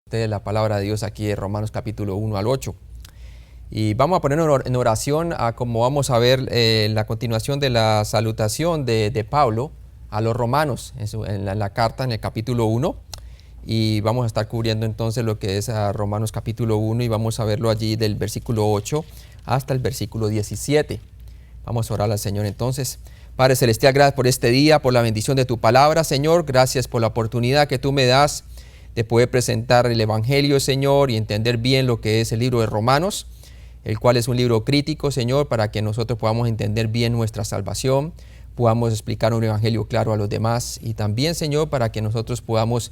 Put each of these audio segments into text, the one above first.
de la palabra de Dios aquí en Romanos capítulo 1 al 8. Y vamos a poner en oración a como vamos a ver la continuación de la salutación de Pablo a los romanos en la carta en el capítulo 1. Y vamos a estar cubriendo entonces lo que es a Romanos capítulo 1 y vamos a verlo allí del versículo 8 hasta el versículo 17. Vamos a orar al Señor entonces. Padre Celestial, gracias por este día, por la bendición de tu palabra, Señor. Gracias por la oportunidad que tú me das de poder presentar el Evangelio, Señor, y entender bien lo que es el libro de Romanos, el cual es un libro crítico, Señor, para que nosotros podamos entender bien nuestra salvación, podamos explicar un Evangelio claro a los demás, y también, Señor, para que nosotros podamos,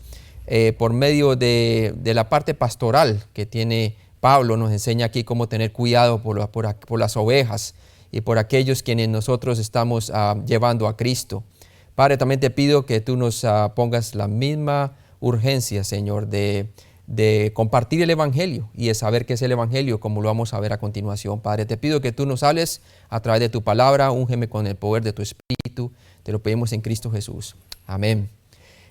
por medio de la parte pastoral que tiene Pablo, nos enseña aquí cómo tener cuidado por las ovejas y por aquellos quienes nosotros estamos llevando a Cristo. Padre, también te pido que tú nos pongas la misma urgencia, Señor, de compartir el Evangelio y de saber qué es el Evangelio, como lo vamos a ver a continuación. Padre, te pido que tú nos hables a través de tu palabra, úngeme con el poder de tu Espíritu, te lo pedimos en Cristo Jesús. Amén.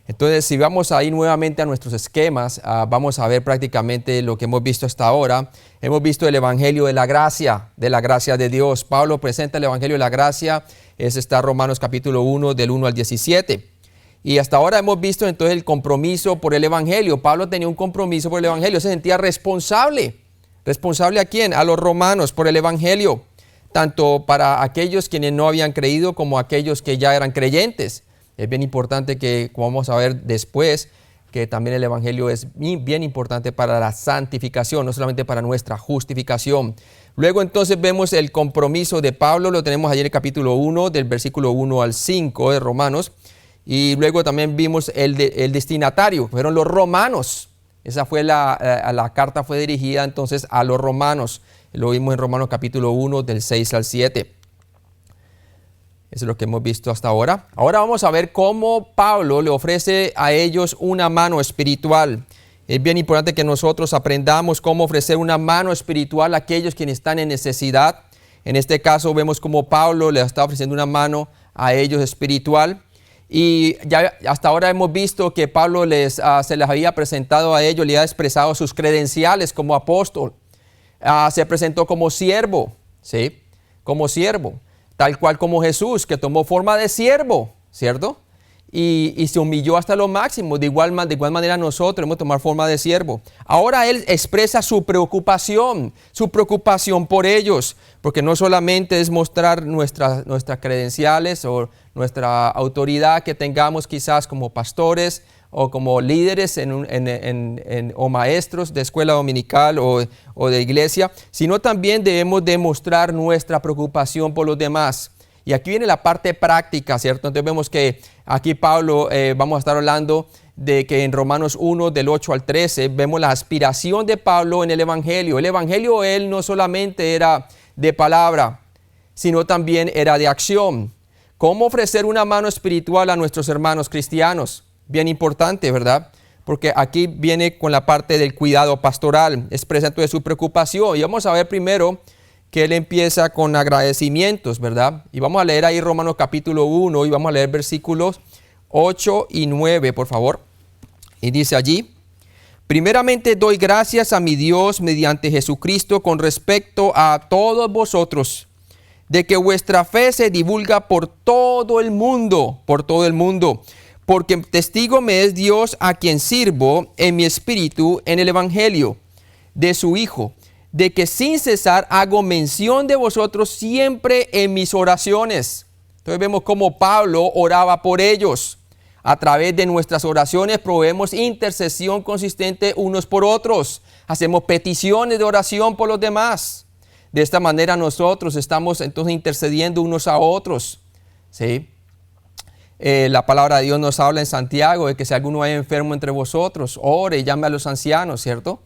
Entonces, si vamos ahí nuevamente a nuestros esquemas, vamos a ver prácticamente lo que hemos visto hasta ahora. Hemos visto el Evangelio de la gracia de Dios. Pablo presenta el Evangelio de la gracia, ese está Romanos capítulo 1, del 1 al 17. Y hasta ahora hemos visto entonces el compromiso por el Evangelio. Pablo tenía un compromiso por el Evangelio, se sentía responsable. ¿Responsable a quién? A los romanos por el Evangelio, tanto para aquellos quienes no habían creído como aquellos que ya eran creyentes. Es bien importante que, como vamos a ver después, que también el Evangelio es bien importante para la santificación, no solamente para nuestra justificación. Luego entonces vemos el compromiso de Pablo, lo tenemos allí en el capítulo 1, del versículo 1 al 5 de Romanos. Y luego también vimos el destinatario, fueron los romanos. Esa fue la carta fue dirigida entonces a los romanos. Lo vimos en Romanos capítulo 1 del 6 al 7. Eso es lo que hemos visto hasta ahora. Ahora vamos a ver cómo Pablo le ofrece a ellos una mano espiritual. Es bien importante que nosotros aprendamos cómo ofrecer una mano espiritual a aquellos quienes están en necesidad. En este caso vemos cómo Pablo le está ofreciendo una mano a ellos espiritual. Y ya hasta ahora hemos visto que Pablo se les había presentado a ellos, le había expresado sus credenciales como apóstol. Se presentó como siervo, ¿sí? Como siervo, tal cual como Jesús, que tomó forma de siervo, ¿cierto? Y se humilló hasta lo máximo. De igual manera nosotros hemos tomado forma de siervo. Ahora él expresa su preocupación por ellos, porque no solamente es mostrar nuestras credenciales o nuestra autoridad que tengamos quizás como pastores o como líderes o maestros de escuela dominical o de iglesia, sino también debemos demostrar nuestra preocupación por los demás. Y aquí viene la parte práctica, ¿cierto? Entonces vemos que aquí Pablo, vamos a estar hablando de que en Romanos 1, del 8 al 13, vemos la aspiración de Pablo en el Evangelio. El Evangelio, él no solamente era de palabra, sino también era de acción. ¿Cómo ofrecer una mano espiritual a nuestros hermanos cristianos? Bien importante, ¿verdad? Porque aquí viene con la parte del cuidado pastoral, expresa entonces su preocupación. Y vamos a ver primero que él empieza con agradecimientos, ¿verdad? Y vamos a leer ahí Romanos capítulo 1 y vamos a leer versículos 8 y 9, por favor. Y dice allí: primeramente doy gracias a mi Dios mediante Jesucristo con respecto a todos vosotros, de que vuestra fe se divulga por todo el mundo, porque testigo me es Dios, a quien sirvo en mi espíritu en el Evangelio de su Hijo, de que sin cesar hago mención de vosotros siempre en mis oraciones. Entonces vemos cómo Pablo oraba por ellos. A través de nuestras oraciones proveemos intercesión consistente unos por otros. Hacemos peticiones de oración por los demás. De esta manera nosotros estamos entonces intercediendo unos a otros, ¿sí? La palabra de Dios nos habla en Santiago de que si alguno hay enfermo entre vosotros, ore y llame a los ancianos, ¿cierto?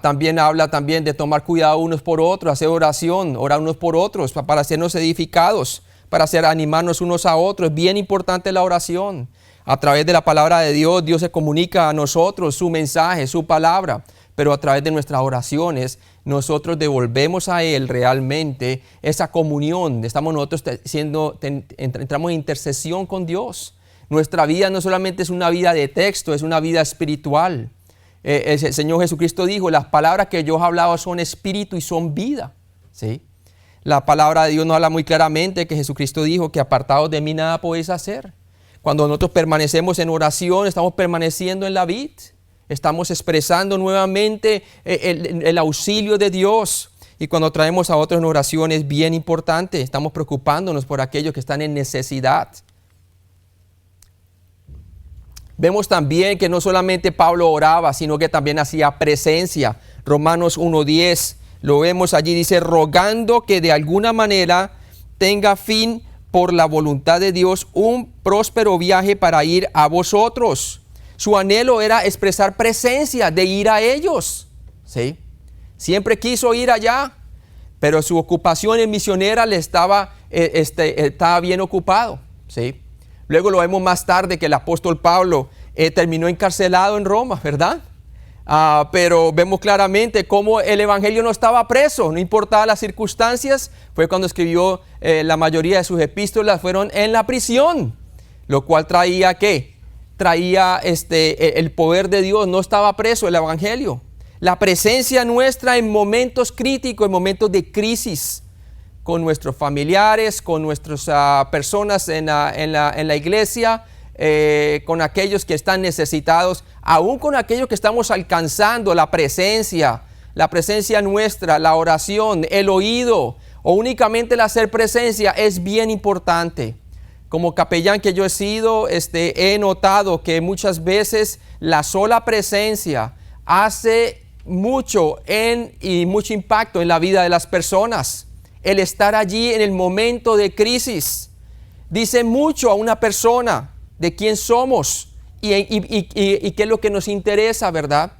También habla de tomar cuidado unos por otros, hacer oración, orar unos por otros para hacernos edificados, para animarnos unos a otros. Es bien importante la oración. A través de la palabra de Dios, Dios se comunica a nosotros su mensaje, su palabra, pero a través de nuestras oraciones nosotros devolvemos a Él realmente esa comunión. Estamos nosotros entramos en intercesión con Dios. Nuestra vida no solamente es una vida de texto, es una vida espiritual. El Señor Jesucristo dijo, las palabras que yo he hablado son espíritu y son vida. ¿Sí? La palabra de Dios nos habla muy claramente que Jesucristo dijo que apartados de mí nada podéis hacer. Cuando nosotros permanecemos en oración, estamos permaneciendo en la vid. Estamos expresando nuevamente el auxilio de Dios. Y cuando traemos a otros en oración es bien importante. Estamos preocupándonos por aquellos que están en necesidad. Vemos también que no solamente Pablo oraba, sino que también hacía presencia. Romanos 1:10, lo vemos allí, dice, rogando que de alguna manera tenga fin por la voluntad de Dios un próspero viaje para ir a vosotros. Su anhelo era expresar presencia, de ir a ellos. ¿Sí? Siempre quiso ir allá, pero su ocupación en misionera le estaba bien ocupado. ¿Sí? Luego lo vemos más tarde que el apóstol Pablo terminó encarcelado en Roma, ¿verdad? Pero vemos claramente cómo el evangelio no estaba preso, no importaba las circunstancias. Fue cuando escribió la mayoría de sus epístolas, fueron en la prisión, lo cual traía ¿qué? Traía el poder de Dios, no estaba preso el evangelio. La presencia nuestra en momentos críticos, en momentos de crisis, con nuestros familiares, con nuestras personas en la iglesia, con aquellos que están necesitados, aún con aquellos que estamos alcanzando, la presencia nuestra, la oración, el oído o únicamente el hacer presencia es bien importante. Como capellán que yo he sido, he notado que muchas veces la sola presencia hace mucho y mucho impacto en la vida de las personas. El estar allí en el momento de crisis dice mucho a una persona de quién somos y qué es lo que nos interesa, ¿verdad?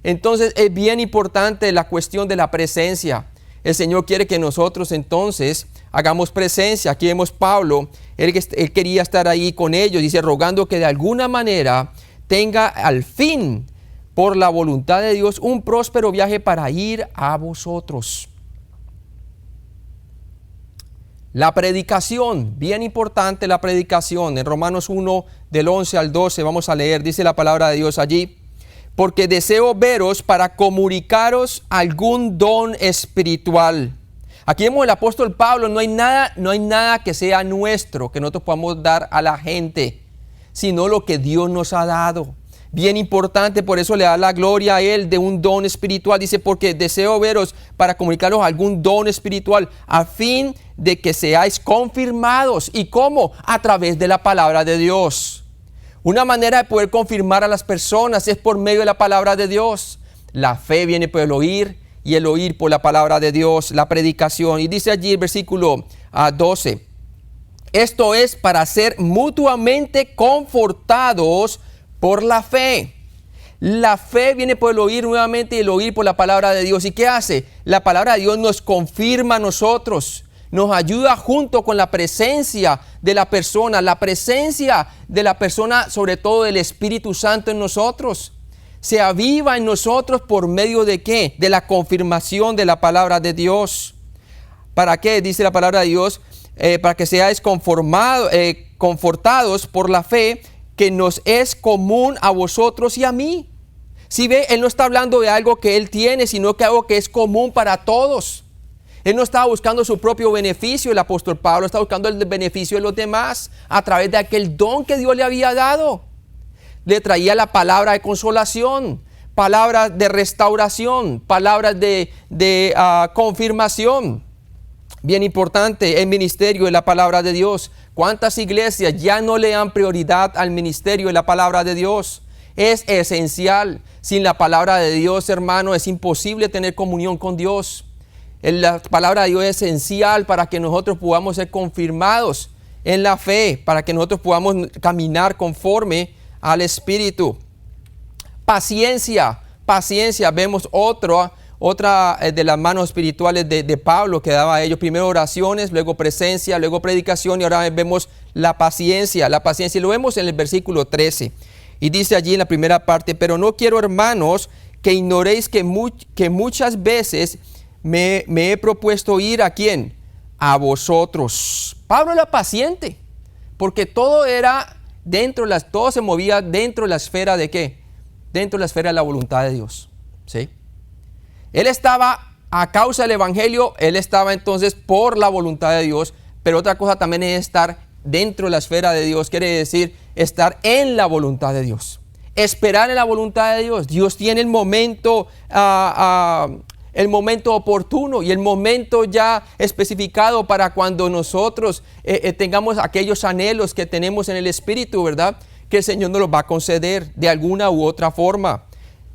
Entonces es bien importante la cuestión de la presencia. El Señor quiere que nosotros entonces hagamos presencia. Aquí vemos Pablo, él quería estar ahí con ellos, dice, rogando que de alguna manera tenga al fin, por la voluntad de Dios, un próspero viaje para ir a vosotros. La predicación, bien importante la predicación. En Romanos 1, del 11 al 12, vamos a leer, dice la palabra de Dios allí, porque deseo veros para comunicaros algún don espiritual. Aquí vemos el apóstol Pablo, no hay nada que sea nuestro, que nosotros podamos dar a la gente, sino lo que Dios nos ha dado. Bien importante, por eso le da la gloria a él de un don espiritual. Dice, porque deseo veros para comunicaros algún don espiritual, a fin de que seáis confirmados. ¿Y cómo? A través de la palabra de Dios. Una manera de poder confirmar a las personas es por medio de la palabra de Dios. La fe viene por el oír y el oír por la palabra de Dios, la predicación. Y dice allí el versículo 12, esto es para ser mutuamente confortados por la fe. La fe viene por el oír nuevamente y el oír por la palabra de Dios. ¿Y qué hace? La palabra de Dios nos confirma a nosotros, nos ayuda junto con la presencia de la persona sobre todo del Espíritu Santo en nosotros. Se aviva en nosotros por medio de ¿qué? De la confirmación de la palabra de Dios. ¿Para qué? Dice la palabra de Dios, para que seáis confortados por la fe que nos es común a vosotros y a mí. Si ve, él no está hablando de algo que él tiene, sino que algo que es común para todos. Él no estaba buscando su propio beneficio, el apóstol Pablo está buscando el beneficio de los demás a través de aquel don que Dios le había dado. Le traía la palabra de consolación, palabras de restauración, palabras de confirmación. Bien importante el ministerio de la palabra de Dios. ¿Cuántas iglesias ya no le dan prioridad al ministerio de la palabra de Dios? Es esencial. Sin la palabra de Dios, hermano, es imposible tener comunión con Dios. La palabra de Dios es esencial para que nosotros podamos ser confirmados en la fe, para que nosotros podamos caminar conforme al Espíritu. Paciencia. Vemos otra de las manos espirituales de Pablo que daba a ellos. Primero oraciones, luego presencia, luego predicación y ahora vemos la paciencia. Y lo vemos en el versículo 13. Y dice allí en la primera parte, pero no quiero, hermanos, que ignoréis que muchas veces me he propuesto ir ¿a quién? A vosotros. Pablo era paciente porque todo se movía dentro de la esfera de ¿qué? dentro de la esfera de la voluntad de Dios. ¿Sí? Él estaba, a causa del Evangelio, él estaba entonces por la voluntad de Dios, pero otra cosa también es estar dentro de la esfera de Dios, quiere decir estar en la voluntad de Dios. Esperar en la voluntad de Dios. Dios tiene el momento oportuno y el momento ya especificado para cuando nosotros tengamos aquellos anhelos que tenemos en el Espíritu, ¿verdad? Que el Señor nos los va a conceder de alguna u otra forma.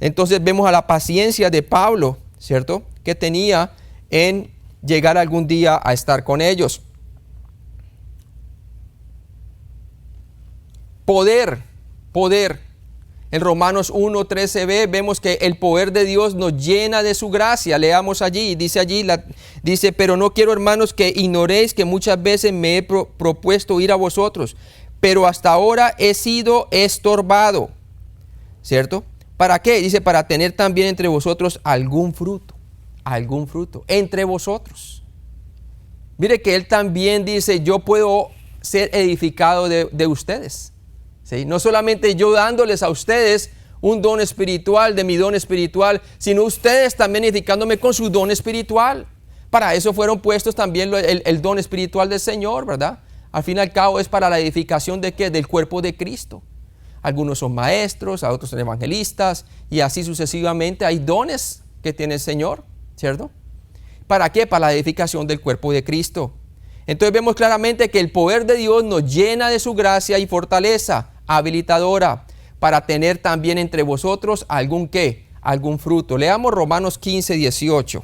Entonces vemos a la paciencia de Pablo, ¿cierto? Que tenía en llegar algún día a estar con ellos. Poder. En Romanos 1:13b vemos que el poder de Dios nos llena de su gracia. Leamos allí, dice, pero no quiero, hermanos, que ignoréis que muchas veces me he propuesto ir a vosotros, pero hasta ahora he sido estorbado, ¿cierto? ¿Para qué? Dice, para tener también entre vosotros algún fruto, entre vosotros. Mire que él también dice, yo puedo ser edificado de ustedes. ¿Sí? No solamente yo dándoles a ustedes un don espiritual, de mi don espiritual, sino ustedes también edificándome con su don espiritual. Para eso fueron puestos también el don espiritual del Señor, ¿verdad? Al fin y al cabo es para la edificación ¿de qué? Del cuerpo de Cristo. Algunos son maestros, a otros son evangelistas, y así sucesivamente. Hay dones que tiene el Señor, ¿cierto? ¿Para qué? Para la edificación del cuerpo de Cristo. Entonces vemos claramente que el poder de Dios nos llena de su gracia y fortaleza habilitadora para tener también entre vosotros algún fruto. Leamos Romanos 15:18.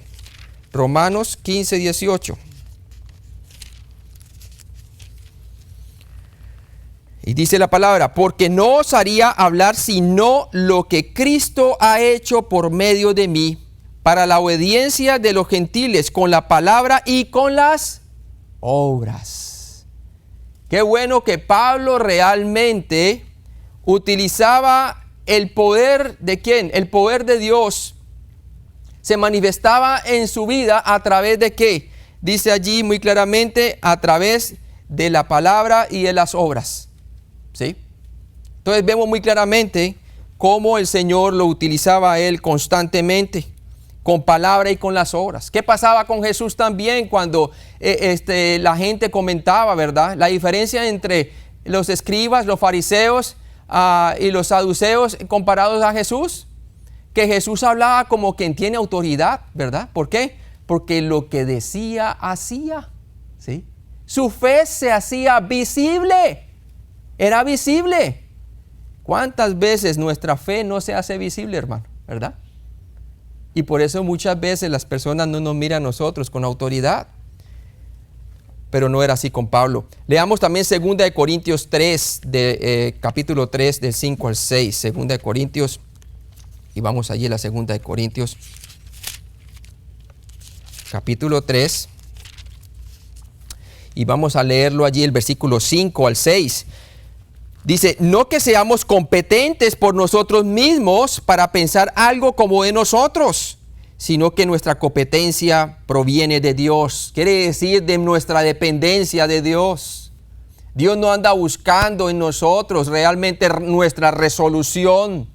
Romanos 15:18. Y dice la palabra, porque no os haría hablar sino lo que Cristo ha hecho por medio de mí, para la obediencia de los gentiles, con la palabra y con las obras. Qué bueno que Pablo realmente utilizaba el poder de ¿quién? El poder de Dios. Se manifestaba en su vida a través de ¿qué? Dice allí muy claramente, a través de la palabra y de las obras. ¿Sí? Entonces vemos muy claramente cómo el Señor lo utilizaba a él constantemente, con palabra y con las obras. ¿Qué pasaba con Jesús también cuando la gente comentaba, verdad? La diferencia entre los escribas, los fariseos y los saduceos comparados a Jesús, que Jesús hablaba como quien tiene autoridad, ¿verdad? ¿Por qué? Porque lo que decía, hacía, ¿sí? Su fe se hacía visible, era visible. ¿Cuántas veces nuestra fe no se hace visible, hermano? ¿Verdad? Y por eso muchas veces las personas no nos miran a nosotros con autoridad. Pero no era así con Pablo. Leamos también 2 Corintios 3, capítulo 3, del 5 al 6. 2 Corintios, y vamos allí a la 2 Corintios, capítulo 3. Y vamos a leerlo allí, el versículo 5 al 6. Dice, no que seamos competentes por nosotros mismos para pensar algo como de nosotros, sino que nuestra competencia proviene de Dios. Quiere decir de nuestra dependencia de Dios. Dios no anda buscando en nosotros realmente nuestra resolución,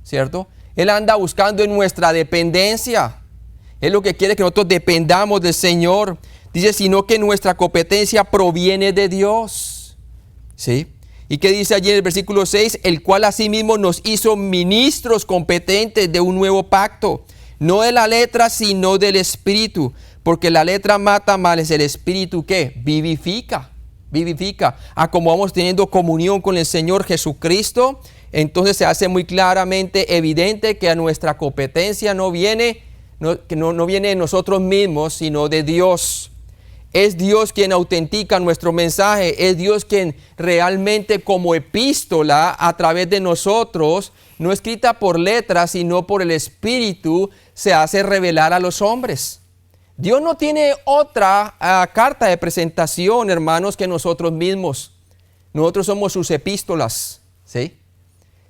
¿cierto? Él anda buscando en nuestra dependencia. Él lo que quiere es que nosotros dependamos del Señor. Dice, sino que nuestra competencia proviene de Dios. ¿Sí? ¿Y qué dice allí en el versículo 6? El cual asimismo nos hizo ministros competentes de un nuevo pacto, no de la letra, sino del Espíritu, porque la letra mata, mas el Espíritu ¿qué? Vivifica. Como vamos teniendo comunión con el Señor Jesucristo, entonces se hace muy claramente evidente que a nuestra competencia no viene de nosotros mismos, sino de Dios. Es Dios quien autentica nuestro mensaje, es Dios quien realmente como epístola a través de nosotros, no escrita por letras, sino por el Espíritu, se hace revelar a los hombres. Dios no tiene otra carta de presentación, hermanos, que nosotros mismos. Nosotros somos sus epístolas, ¿sí?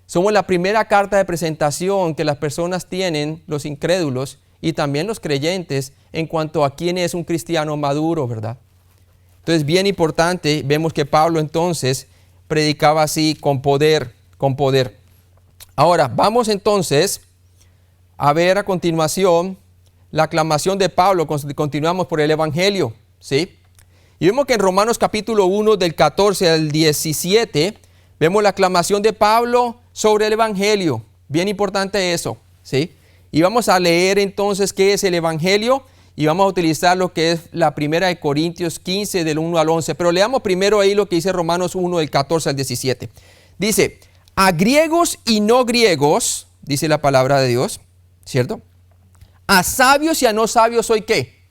Somos la primera carta de presentación que las personas tienen, los incrédulos y también los creyentes, en cuanto a quién es un cristiano maduro, ¿verdad? Entonces, bien importante, vemos que Pablo entonces predicaba así con poder. Ahora, vamos entonces a ver a continuación la aclamación de Pablo. Continuamos por el Evangelio, ¿sí? Y vemos que en Romanos capítulo 1 del 14 al 17, vemos la aclamación de Pablo sobre el Evangelio. Bien importante eso, ¿sí? Y vamos a leer entonces qué es el Evangelio y vamos a utilizar lo que es la primera de Corintios 15 del 1 al 11. Pero leamos primero ahí lo que dice Romanos 1 del 14 al 17. Dice, a griegos y no griegos, dice la palabra de Dios, ¿cierto? A sabios y a no sabios soy ¿qué?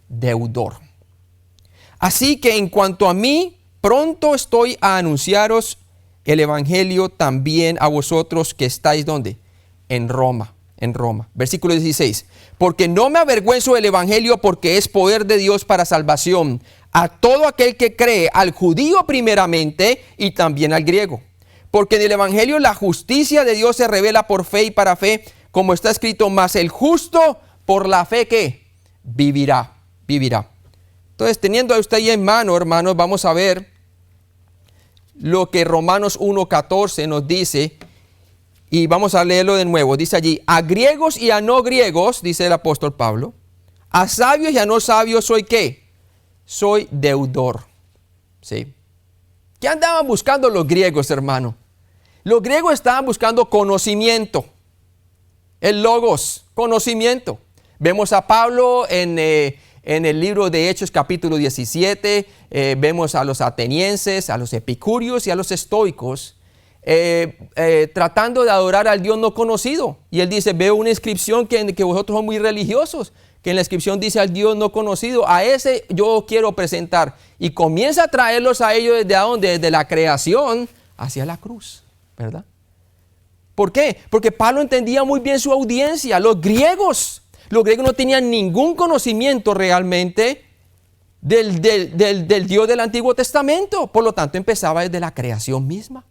Deudor. Así que en cuanto a mí, pronto estoy a anunciaros el Evangelio también a vosotros que estáis ¿dónde? En Roma. Versículo 16. Porque no me avergüenzo del Evangelio porque es poder de Dios para salvación a todo aquel que cree, al judío primeramente y también al griego. Porque en el Evangelio la justicia de Dios se revela por fe y para fe, como está escrito, mas el justo por la fe ¿qué? Vivirá. Entonces, teniendo a usted ahí en mano, hermanos, vamos a ver lo que Romanos 1:14 nos dice. Y vamos a leerlo de nuevo. Dice allí, a griegos y a no griegos, dice el apóstol Pablo, a sabios y a no sabios soy ¿qué? Soy deudor. ¿Sí? ¿Qué andaban buscando los griegos, hermano? Los griegos estaban buscando conocimiento. El logos, conocimiento. Vemos a Pablo en el libro de Hechos capítulo 17. Vemos a los atenienses, a los epicúreos y a los estoicos. Tratando de adorar al Dios no conocido. Y él dice, veo una inscripción que vosotros son muy religiosos, que en la inscripción dice al Dios no conocido, a ese yo quiero presentar. Y comienza a traerlos a ellos desde dónde, desde la creación hacia la cruz, ¿verdad? ¿Por qué? Porque Pablo entendía muy bien su audiencia. Los griegos no tenían ningún conocimiento realmente del Dios del Antiguo Testamento. Por lo tanto, empezaba desde la creación misma.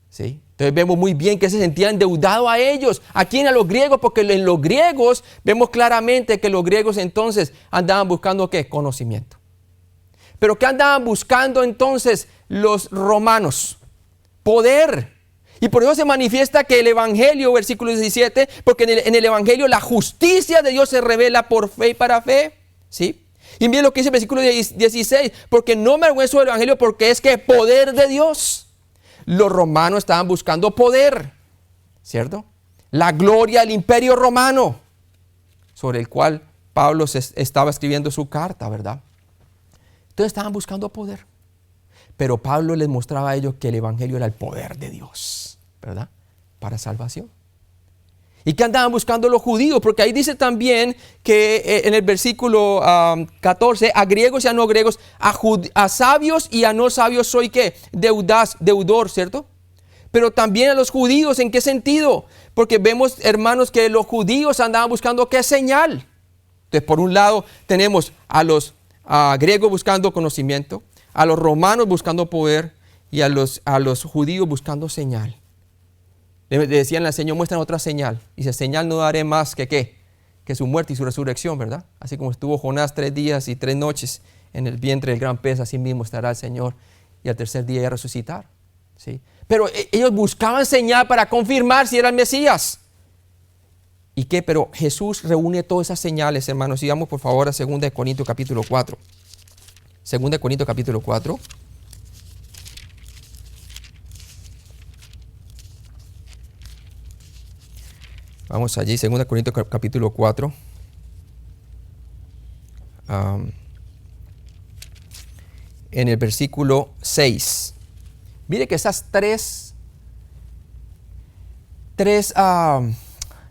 ¿Sí? Entonces vemos muy bien que se sentían endeudados a ellos. ¿A quién? A los griegos, porque en los griegos vemos claramente que los griegos entonces andaban buscando ¿qué? Conocimiento. ¿Pero qué andaban buscando entonces los romanos? Poder. Y por eso se manifiesta que el Evangelio, versículo 17, porque en el Evangelio la justicia de Dios se revela por fe y para fe. ¿Sí? Y miren lo que dice el versículo 16, porque no me avergüenzo del Evangelio porque es que poder de Dios. Los romanos estaban buscando poder, ¿cierto? La gloria del imperio romano, sobre el cual Pablo estaba escribiendo su carta, ¿verdad? Entonces estaban buscando poder. Pero Pablo les mostraba a ellos que el Evangelio era el poder de Dios, ¿verdad? Para salvación. ¿Y qué andaban buscando los judíos? Porque ahí dice también que en el versículo 14, a griegos y a no griegos, a sabios y a no sabios soy ¿qué? Deudor, ¿cierto? Pero también a los judíos, ¿en qué sentido? Porque vemos, hermanos, que los judíos andaban buscando ¿qué señal? Entonces, por un lado, tenemos a los griegos buscando conocimiento, a los romanos buscando poder y a los judíos buscando señal. Le decían al Señor, muestran otra señal. Y dice, señal no daré más que ¿qué? Que su muerte y su resurrección, ¿verdad? Así como estuvo Jonás 3 días y 3 noches en el vientre del gran pez, así mismo estará el Señor. Y al tercer día ya resucitar. ¿Sí? Pero ellos buscaban señal para confirmar si era el Mesías. ¿Y qué? Pero Jesús reúne todas esas señales, hermanos. Sigamos por favor a 2 Corintios capítulo 4. 2 Corintios capítulo 4. Vamos allí, 2 Corintios capítulo 4. En el versículo 6. Mire que esas tres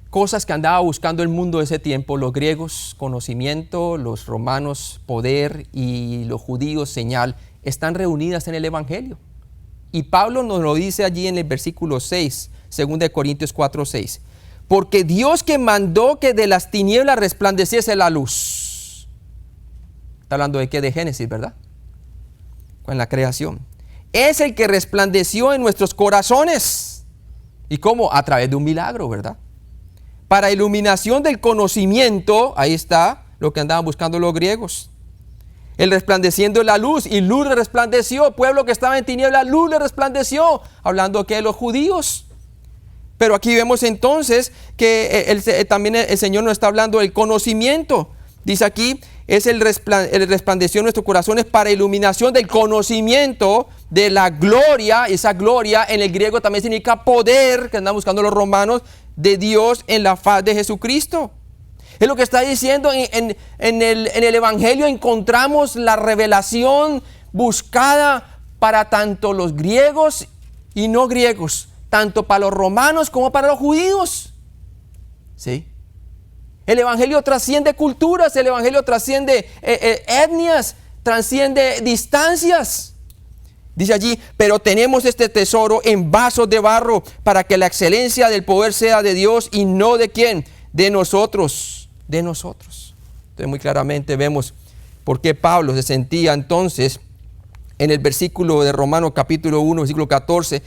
cosas que andaba buscando el mundo de ese tiempo, los griegos, conocimiento, los romanos, poder, y los judíos, señal, están reunidas en el Evangelio. Y Pablo nos lo dice allí en el versículo 6, 2 Corintios 4, 6. Porque Dios que mandó que de las tinieblas resplandeciese la luz. Está hablando de qué? De Génesis, ¿verdad? Con la creación. Es el que resplandeció en nuestros corazones. ¿Y cómo? A través de un milagro, ¿verdad? Para iluminación del conocimiento, ahí está lo que andaban buscando los griegos. El resplandeciendo la luz, y luz le resplandeció. Pueblo que estaba en tinieblas, luz le resplandeció. Hablando que de los judíos. Pero aquí vemos entonces que también el Señor nos está hablando del conocimiento. Dice aquí, es el resplandeció en nuestros corazones para iluminación del conocimiento de la gloria. Esa gloria en el griego también significa poder, que andan buscando los romanos, de Dios en la faz de Jesucristo. Es lo que está diciendo en el Evangelio. Encontramos la revelación buscada para tanto los griegos y no griegos, tanto para los romanos como para los judíos. ¿Sí? El Evangelio trasciende culturas, el Evangelio trasciende etnias, trasciende distancias. Dice allí, pero tenemos este tesoro en vasos de barro para que la excelencia del poder sea de Dios y no de ¿quién? De nosotros, de nosotros. Entonces muy claramente vemos por qué Pablo se sentía entonces en el versículo de Romanos capítulo 1, versículo 14,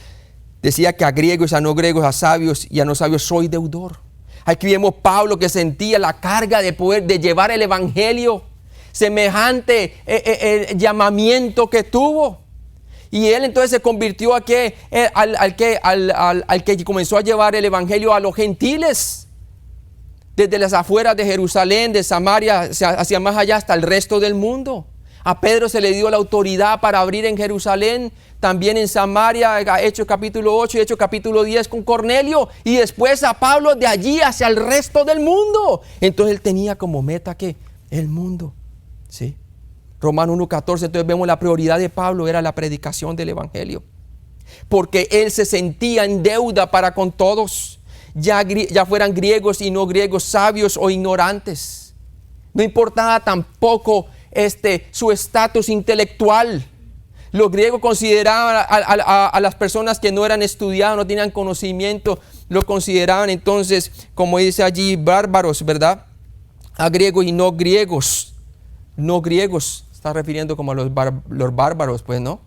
decía que a griegos, a no griegos, a sabios y a no sabios soy deudor. Aquí vemos Pablo que sentía la carga de poder, de llevar el Evangelio, semejante llamamiento que tuvo. Y él entonces se convirtió al que comenzó a llevar el Evangelio a los gentiles. Desde las afueras de Jerusalén, de Samaria, hacia más allá hasta el resto del mundo. A Pedro se le dio la autoridad para abrir en Jerusalén, también en Samaria, Hechos capítulo 8 y Hechos capítulo 10 con Cornelio. Y después a Pablo de allí hacia el resto del mundo. Entonces él tenía como meta que el mundo. ¿Sí? Romanos 1:14, entonces vemos la prioridad de Pablo era la predicación del Evangelio. Porque él se sentía en deuda para con todos, ya fueran griegos y no griegos, sabios o ignorantes. No importaba tampoco su estatus intelectual. Los griegos consideraban a las personas que no eran estudiadas, no tenían conocimiento, lo consideraban entonces, como dice allí, bárbaros, ¿verdad? A griegos y no griegos. No griegos, está refiriendo como a los bárbaros, pues, ¿no?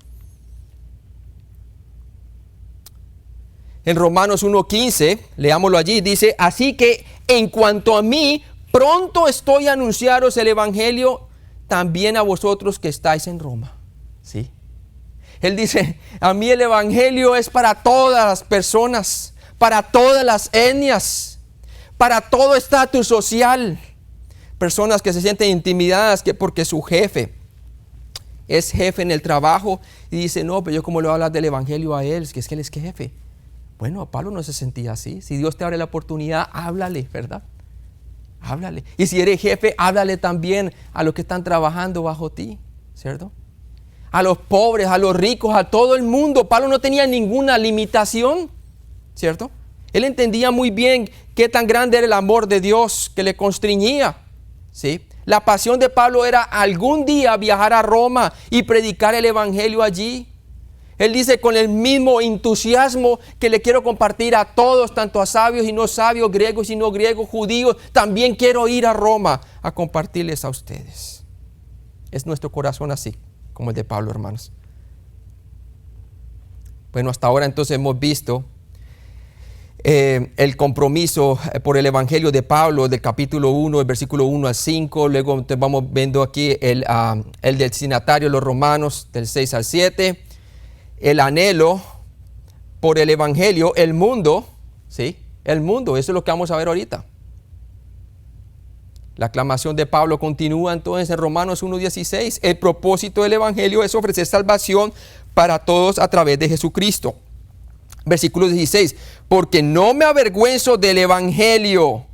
En Romanos 1:15, leámoslo allí, dice, así que en cuanto a mí, pronto estoy a anunciaros el Evangelio también a vosotros que estáis en Roma. ¿Sí? Él dice, a mí el Evangelio es para todas las personas, para todas las etnias, para todo estatus social. Personas que se sienten intimidadas porque su jefe es jefe en el trabajo y dice, no, pero yo cómo le voy a hablar del Evangelio a él, es que él es jefe. Bueno, Pablo no se sentía así. Si Dios te abre la oportunidad, háblale, ¿verdad? Háblale. Y si eres jefe, háblale también a los que están trabajando bajo ti, ¿cierto? A los pobres, a los ricos, a todo el mundo. Pablo no tenía ninguna limitación, ¿cierto? Él entendía muy bien qué tan grande era el amor de Dios que le constreñía, ¿sí? La pasión de Pablo era algún día viajar a Roma y predicar el Evangelio allí. Él dice con el mismo entusiasmo que le quiero compartir a todos, tanto a sabios y no sabios, griegos y no griegos, judíos, también quiero ir a Roma a compartirles a ustedes. Es nuestro corazón así, como el de Pablo, hermanos. Bueno, hasta ahora entonces hemos visto el compromiso por el Evangelio de Pablo del capítulo 1, el versículo 1 al 5. Luego vamos viendo aquí el del destinatario de los romanos del 6 al 7. El anhelo por el Evangelio, el mundo, ¿sí? El mundo, eso es lo que vamos a ver ahorita. La aclamación de Pablo continúa entonces en Romanos 1:16. El propósito del Evangelio es ofrecer salvación para todos a través de Jesucristo. Versículo 16. Porque no me avergüenzo del Evangelio,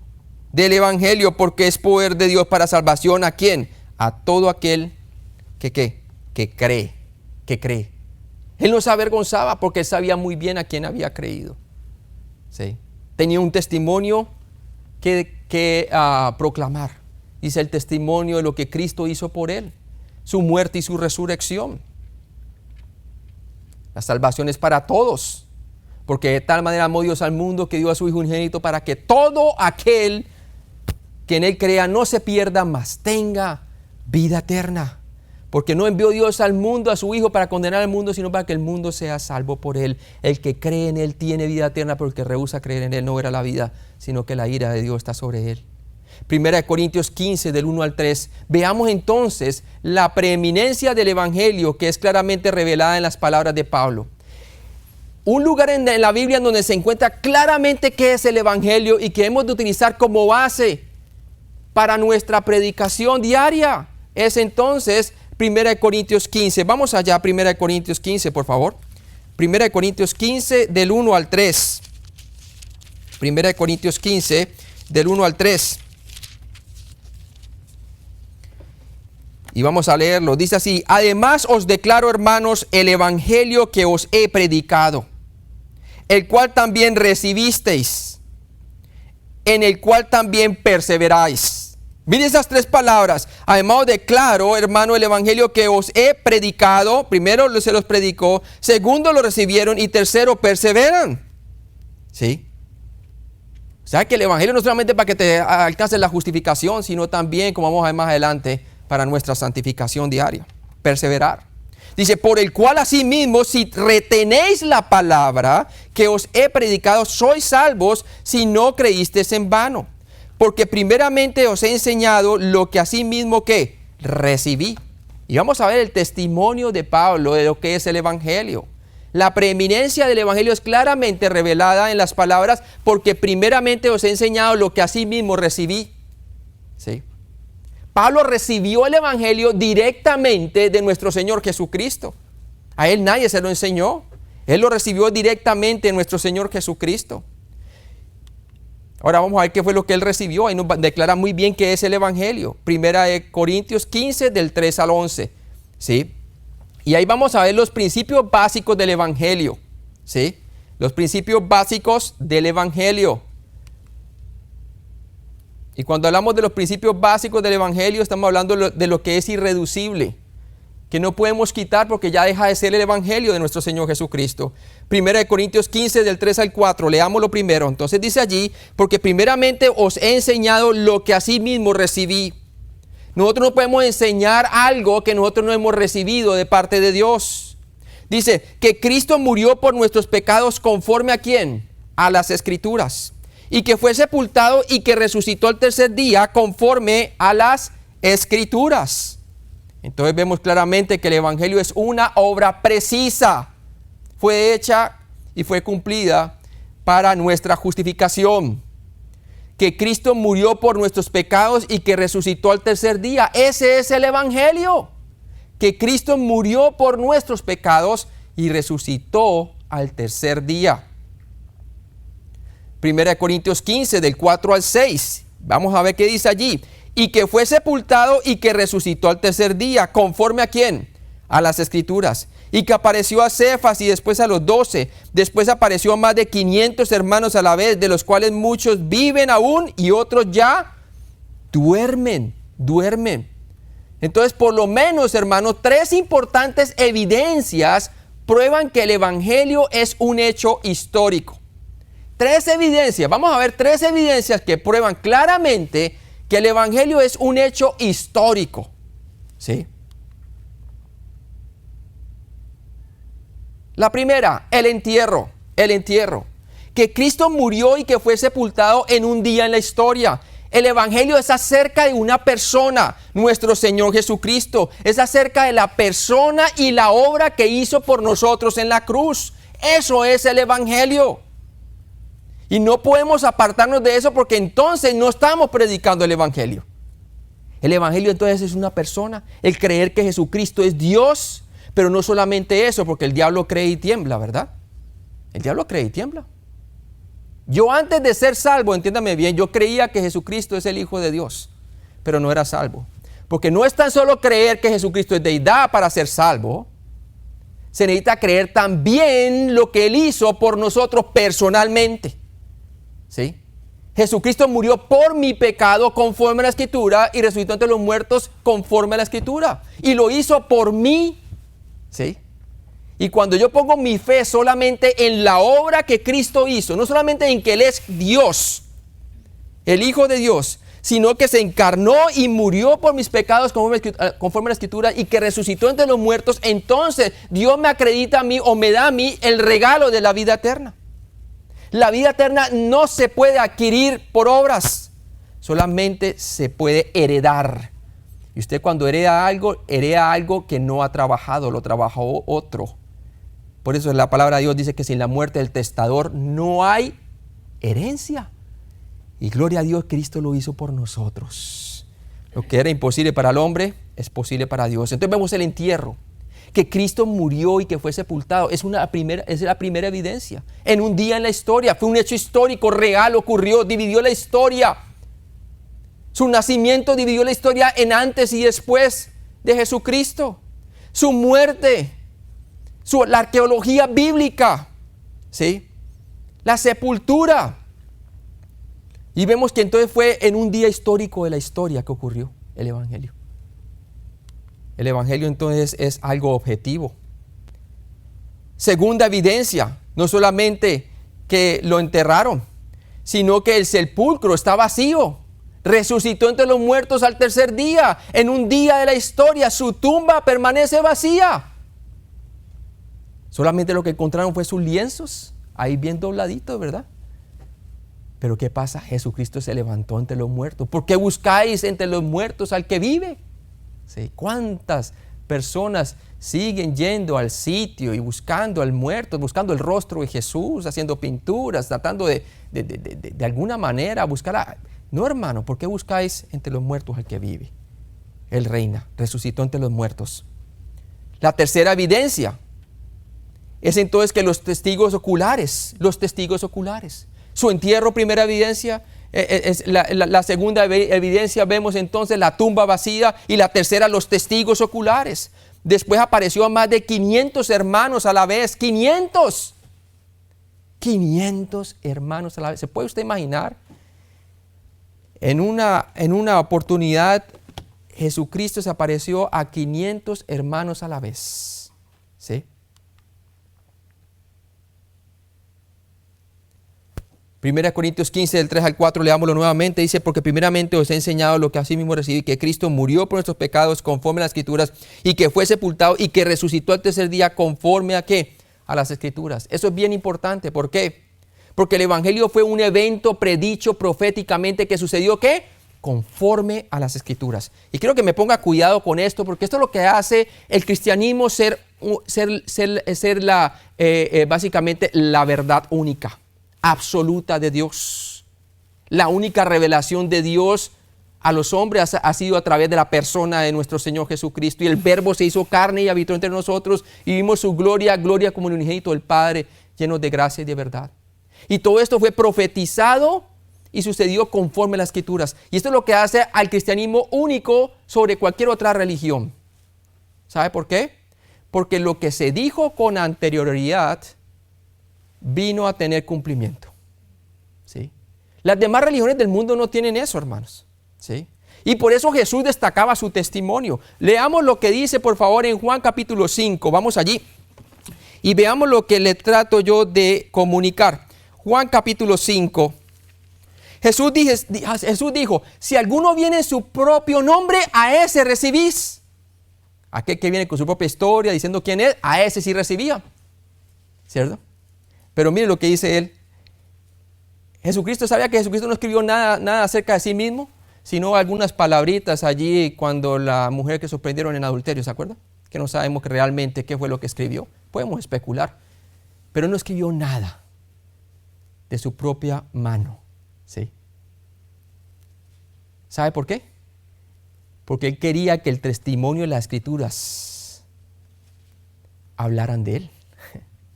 porque es poder de Dios para salvación. ¿A quién? A todo aquel que cree. Él no se avergonzaba porque él sabía muy bien a quién había creído. ¿Sí? Tenía un testimonio que proclamar. Dice el testimonio de lo que Cristo hizo por él, su muerte y su resurrección. La salvación es para todos, porque de tal manera amó Dios al mundo que dio a su Hijo unigénito para que todo aquel que en él crea no se pierda, mas tenga vida eterna. Porque no envió Dios al mundo a su Hijo para condenar al mundo, sino para que el mundo sea salvo por él. El que cree en él tiene vida eterna, pero el que rehúsa creer en él no verá la vida, sino que la ira de Dios está sobre él. 1 Corintios 15, del 1 al 3. Veamos entonces la preeminencia del Evangelio que es claramente revelada en las palabras de Pablo. un lugar en la Biblia donde se encuentra claramente qué es el Evangelio y que hemos de utilizar como base para nuestra predicación diaria. Es entonces 1 Corintios 15. Vamos allá, 1 Corintios 15, por favor. 1 Corintios 15, del 1 al 3. 1 Corintios 15, del 1 al 3. Y vamos a leerlo. Dice así: además os declaro, hermanos, el evangelio que os he predicado, el cual también recibisteis, en el cual también perseveráis. Miren esas tres palabras. Además os declaro, hermano, el evangelio que os he predicado. Primero se los predicó, segundo lo recibieron y tercero perseveran. ¿Sí? O sea que el evangelio no solamente para que te alcances la justificación, sino también, como vamos a ver más adelante, para nuestra santificación diaria. Perseverar. Dice, por el cual asimismo, si retenéis la palabra que os he predicado, sois salvos si no creísteis en vano. Porque primeramente os he enseñado lo que asimismo que recibí. Y vamos a ver el testimonio de Pablo de lo que es el evangelio. La preeminencia del evangelio es claramente revelada en las palabras, porque primeramente os he enseñado lo que asimismo recibí. ¿Sí? Pablo recibió el evangelio directamente de nuestro Señor Jesucristo. A él nadie se lo enseñó. Él lo recibió directamente de nuestro Señor Jesucristo. Ahora vamos a ver qué fue lo que él recibió. Ahí nos declara muy bien qué es el evangelio. 1 Corintios 15, del 3 al 11. ¿Sí? Y ahí vamos a ver los principios básicos del evangelio. ¿Sí? Los principios básicos del evangelio. Y cuando hablamos de los principios básicos del evangelio, estamos hablando de lo que es irreducible, que no podemos quitar porque ya deja de ser el evangelio de nuestro Señor Jesucristo. 1 Corintios 15, del 3 al 4, leámoslo primero. Entonces dice allí, porque primeramente os he enseñado lo que asimismo recibí. Nosotros no podemos enseñar algo que nosotros no hemos recibido de parte de Dios. Dice, que Cristo murió por nuestros pecados conforme a ¿quién? A las Escrituras. Y que fue sepultado y que resucitó al tercer día conforme a las Escrituras. Entonces vemos claramente que el evangelio es una obra precisa. Fue hecha y fue cumplida para nuestra justificación. Que Cristo murió por nuestros pecados y que resucitó al tercer día. Ese es el evangelio. Que Cristo murió por nuestros pecados y resucitó al tercer día. 1 Corintios 15, del 4 al 6. Vamos a ver qué dice allí. Y que fue sepultado y que resucitó al tercer día. ¿Conforme a quién? A las Escrituras. Y que apareció a Cefas y después a los 12. Después apareció a más de 500 hermanos a la vez, de los cuales muchos viven aún y otros ya duermen. Entonces, por lo menos, hermanos, tres importantes evidencias prueban que el evangelio es un hecho histórico. Tres evidencias, vamos a ver tres evidencias que prueban claramente que el evangelio es un hecho histórico. ¿Sí? La primera, el entierro. Que Cristo murió y que fue sepultado en un día en la historia. El evangelio es acerca de una persona, nuestro Señor Jesucristo. Es acerca de la persona y la obra que hizo por nosotros en la cruz. Eso es el evangelio. Y no podemos apartarnos de eso porque entonces no estamos predicando el evangelio. El evangelio entonces es una persona, el creer que Jesucristo es Dios, pero no solamente eso, porque el diablo cree y tiembla, ¿verdad? El diablo cree y tiembla. Yo antes de ser salvo, entiéndame bien, yo creía que Jesucristo es el Hijo de Dios, pero no era salvo. Porque no es tan solo creer que Jesucristo es deidad para ser salvo, se necesita creer también lo que Él hizo por nosotros personalmente. ¿Sí? Jesucristo murió por mi pecado conforme a la Escritura y resucitó entre los muertos conforme a la Escritura. Y lo hizo por mí. ¿Sí? Y cuando yo pongo mi fe solamente en la obra que Cristo hizo, no solamente en que Él es Dios, el Hijo de Dios, sino que se encarnó y murió por mis pecados conforme a la Escritura y que resucitó entre los muertos, entonces Dios me acredita a mí o me da a mí el regalo de la vida eterna. La vida eterna no se puede adquirir por obras, solamente se puede heredar. Y usted cuando hereda algo que no ha trabajado, lo trabajó otro. Por eso la palabra de Dios dice que sin la muerte del testador no hay herencia. Y gloria a Dios, Cristo lo hizo por nosotros. Lo que era imposible para el hombre es posible para Dios. Entonces vemos el entierro, que Cristo murió y que fue sepultado. Es la primera evidencia. En un día en la historia, fue un hecho histórico, real, ocurrió, dividió la historia. Su nacimiento dividió la historia en antes y después de Jesucristo. Su muerte, la arqueología bíblica, ¿sí? La sepultura. Y vemos que entonces fue en un día histórico de la historia que ocurrió el Evangelio. El Evangelio entonces es algo objetivo. Segunda evidencia, no solamente que lo enterraron, sino que el sepulcro está vacío. Resucitó entre los muertos al tercer día. En un día de la historia, su tumba permanece vacía. Solamente lo que encontraron fue sus lienzos, ahí bien dobladitos, ¿verdad? Pero ¿qué pasa? Jesucristo se levantó entre los muertos. ¿Por qué buscáis entre los muertos al que vive? ¿Sí? ¿Cuántas personas siguen yendo al sitio y buscando al muerto, buscando el rostro de Jesús, haciendo pinturas, tratando de alguna manera buscar No, hermano, ¿por qué buscáis entre los muertos al que vive? Él reina, resucitó entre los muertos. La tercera evidencia es entonces que los testigos oculares, su entierro, primera evidencia, es la segunda evidencia, vemos entonces la tumba vacía, y la tercera, los testigos oculares. Después apareció a más de 500 hermanos a la vez. 500 hermanos a la vez. ¿Se puede usted imaginar? En una oportunidad, Jesucristo se apareció a 500 hermanos a la vez. ¿Sí? 1 Corintios 15, del 3 al 4, leámoslo nuevamente. Dice: porque primeramente os he enseñado lo que asimismo recibí, que Cristo murió por nuestros pecados conforme a las Escrituras, y que fue sepultado y que resucitó al tercer día conforme a ¿qué? A las Escrituras. Eso es bien importante. ¿Por qué? Porque el Evangelio fue un evento predicho proféticamente que sucedió ¿qué? Conforme a las Escrituras. Y quiero que me ponga cuidado con esto, porque esto es lo que hace el cristianismo ser básicamente la verdad única, absoluta de Dios. La única revelación de Dios a los hombres ha sido a través de la persona de nuestro Señor Jesucristo. Y el Verbo se hizo carne y habitó entre nosotros, y vimos su gloria, gloria como el unigénito del Padre, lleno de gracia y de verdad. Y todo esto fue profetizado y sucedió conforme a las Escrituras. Y esto es lo que hace al cristianismo único sobre cualquier otra religión. ¿Sabe por qué? Porque lo que se dijo con anterioridad vino a tener cumplimiento. ¿Sí? Las demás religiones del mundo no tienen eso, hermanos. ¿Sí? Y por eso Jesús destacaba su testimonio. Leamos lo que dice, por favor, en Juan capítulo 5. Vamos allí y veamos lo que le trato yo de comunicar. Juan capítulo 5. Jesús dijo: si alguno viene en su propio nombre, a ese recibís. Aquel que viene con su propia historia diciendo quién es, a ese sí recibía. ¿Cierto? Pero mire lo que dice él. Jesucristo sabía que Jesucristo no escribió nada acerca de sí mismo, sino algunas palabritas allí cuando la mujer que sorprendieron en adulterio, ¿se acuerda? Que no sabemos realmente qué fue lo que escribió. Podemos especular. Pero no escribió nada de su propia mano. ¿Sí? ¿Sabe por qué? Porque él quería que el testimonio de las Escrituras hablaran de él,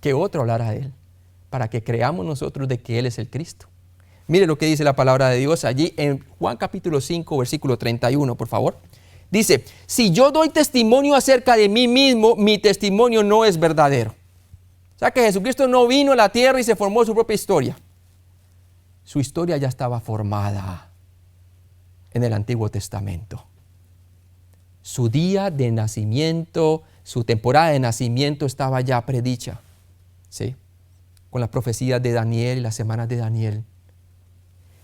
que otro hablara de él, para que creamos nosotros de que él es el Cristo. Mire lo que dice la palabra de Dios allí en Juan capítulo 5, versículo 31, por favor. Dice: si yo doy testimonio acerca de mí mismo, mi testimonio no es verdadero. O sea que Jesucristo no vino a la tierra y se formó su propia historia. Su historia ya estaba formada en el Antiguo Testamento. Su día de nacimiento, su temporada de nacimiento estaba ya predicha. ¿Sí? Con las profecías de Daniel y las semanas de Daniel.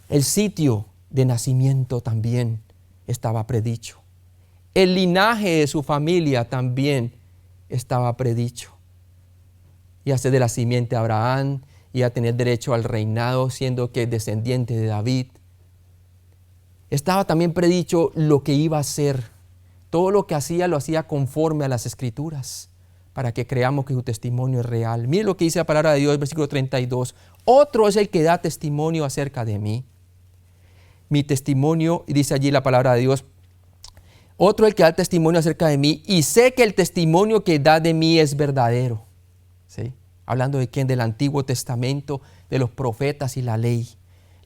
El sitio de nacimiento también estaba predicho. El linaje de su familia también estaba predicho. Y hace de la simiente de Abraham y a tener derecho al reinado, siendo que descendiente de David. Estaba también predicho lo que iba a hacer. Todo lo que hacía lo hacía conforme a las Escrituras, para que creamos que su testimonio es real. Mire lo que dice la palabra de Dios, versículo 32. Otro es el que da testimonio acerca de mí. Mi testimonio, y dice allí la palabra de Dios, otro es el que da testimonio acerca de mí, y sé que el testimonio que da de mí es verdadero. ¿Sí? Hablando de quién, del Antiguo Testamento, de los profetas y la ley.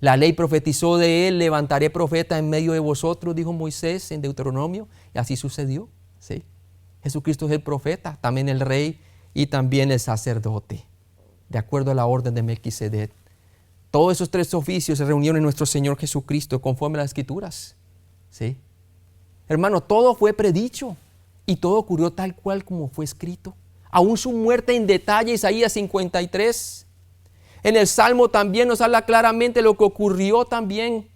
La ley profetizó de él, levantaré profeta en medio de vosotros, dijo Moisés en Deuteronomio, y así sucedió. ¿Sí? Jesucristo es el profeta, también el rey y también el sacerdote, de acuerdo a la orden de Melquisedec. Todos esos tres oficios se reunieron en nuestro Señor Jesucristo conforme a las Escrituras. ¿Sí? Hermano, todo fue predicho y todo ocurrió tal cual como fue escrito. Aún su muerte en detalle, Isaías 53. En el Salmo también nos habla claramente lo que ocurrió también.